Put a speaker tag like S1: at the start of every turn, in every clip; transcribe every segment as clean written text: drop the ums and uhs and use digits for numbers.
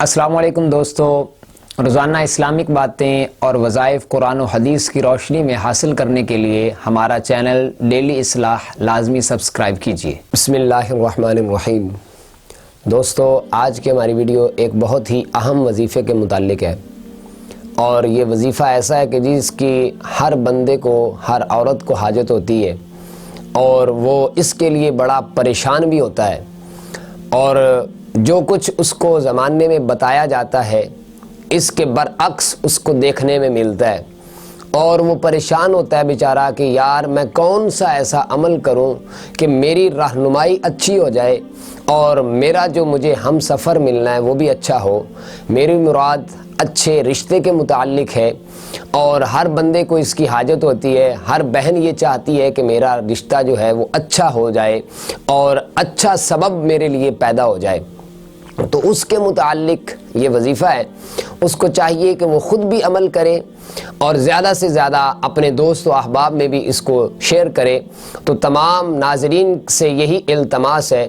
S1: السلام علیکم دوستو، روزانہ اسلامک باتیں اور وظائف قرآن و حدیث کی روشنی میں حاصل کرنے کے لیے ہمارا چینل ڈیلی اصلاح لازمی سبسکرائب کیجیے۔
S2: بسم اللہ الرحمن الرحیم۔ دوستو، آج کی ہماری ویڈیو ایک بہت ہی اہم وظیفے کے متعلق ہے، اور یہ وظیفہ ایسا ہے کہ جس کی ہر بندے کو، ہر عورت کو حاجت ہوتی ہے، اور وہ اس کے لیے بڑا پریشان بھی ہوتا ہے، اور جو کچھ اس کو زمانے میں بتایا جاتا ہے اس کے برعکس اس کو دیکھنے میں ملتا ہے، اور وہ پریشان ہوتا ہے بیچارہ کہ یار میں کون سا ایسا عمل کروں کہ میری رہنمائی اچھی ہو جائے، اور میرا جو مجھے ہم سفر ملنا ہے وہ بھی اچھا ہو، میری مراد اچھے رشتے کے متعلق ہے، اور ہر بندے کو اس کی حاجت ہوتی ہے۔ ہر بہن یہ چاہتی ہے کہ میرا رشتہ جو ہے وہ اچھا ہو جائے اور اچھا سبب میرے لیے پیدا ہو جائے، تو اس کے متعلق یہ وظیفہ ہے۔ اس کو چاہیے کہ وہ خود بھی عمل کرے اور زیادہ سے زیادہ اپنے دوست و احباب میں بھی اس کو شیئر کرے۔ تو تمام ناظرین سے یہی التماس ہے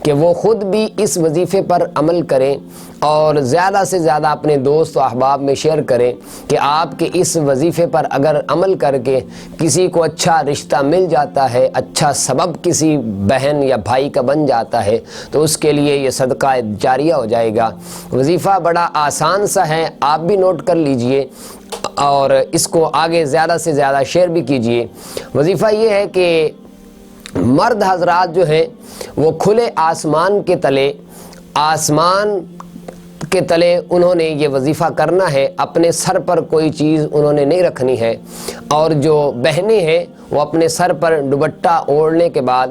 S2: کہ وہ خود بھی اس وظیفے پر عمل کریں اور زیادہ سے زیادہ اپنے دوست و احباب میں شیئر کریں کہ آپ کے اس وظیفے پر اگر عمل کر کے کسی کو اچھا رشتہ مل جاتا ہے، اچھا سبب کسی بہن یا بھائی کا بن جاتا ہے، تو اس کے لیے یہ صدقہ جاریہ ہو جائے گا۔ وظیفہ بڑا آسان سا ہے، آپ بھی نوٹ کر لیجئے اور اس کو آگے زیادہ سے زیادہ شیئر بھی کیجئے۔ وظیفہ یہ ہے کہ مرد حضرات جو ہیں وہ کھلے آسمان کے تلے انہوں نے یہ وظیفہ کرنا ہے، اپنے سر پر کوئی چیز انہوں نے نہیں رکھنی ہے، اور جو بہنیں ہیں وہ اپنے سر پر دوپٹہ اوڑھنے کے بعد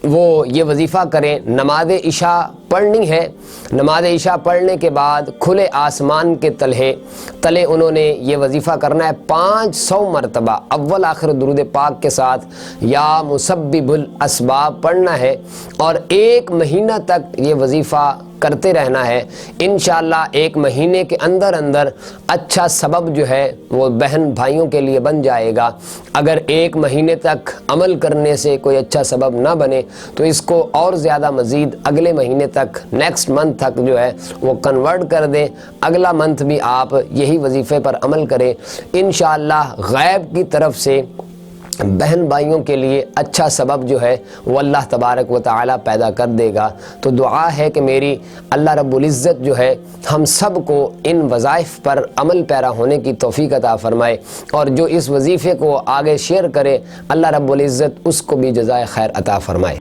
S2: وہ یہ وظیفہ کریں۔ نماز عشاء پڑھنی ہے، نماز عشاء پڑھنے کے بعد کھلے آسمان کے تلے انہوں نے یہ وظیفہ کرنا ہے 500 مرتبہ، اول آخر درود پاک کے ساتھ یا مسبب الاسباب پڑھنا ہے، اور 1 مہینہ تک یہ وظیفہ کرتے رہنا ہے۔ انشاءاللہ 1 مہینے کے اندر اچھا سبب جو ہے وہ بہن بھائیوں کے لیے بن جائے گا۔ اگر 1 مہینے تک عمل کرنے سے کوئی اچھا سبب نہ بنے تو اس کو اور زیادہ مزید اگلے مہینے تک، نیکسٹ منتھ تک جو ہے وہ کنورٹ کر دیں، اگلا منتھ بھی آپ یہی وظیفے پر عمل کریں۔ انشاءاللہ غیب کی طرف سے بہن بھائیوں کے لیے اچھا سبب جو ہے وہ اللہ تبارک و تعالی پیدا کر دے گا۔ تو دعا ہے کہ میری اللہ رب العزت جو ہے ہم سب کو ان وظائف پر عمل پیرا ہونے کی توفیق عطا فرمائے، اور جو اس وظیفے کو آگے شیئر کرے اللہ رب العزت اس کو بھی جزائے خیر عطا فرمائے۔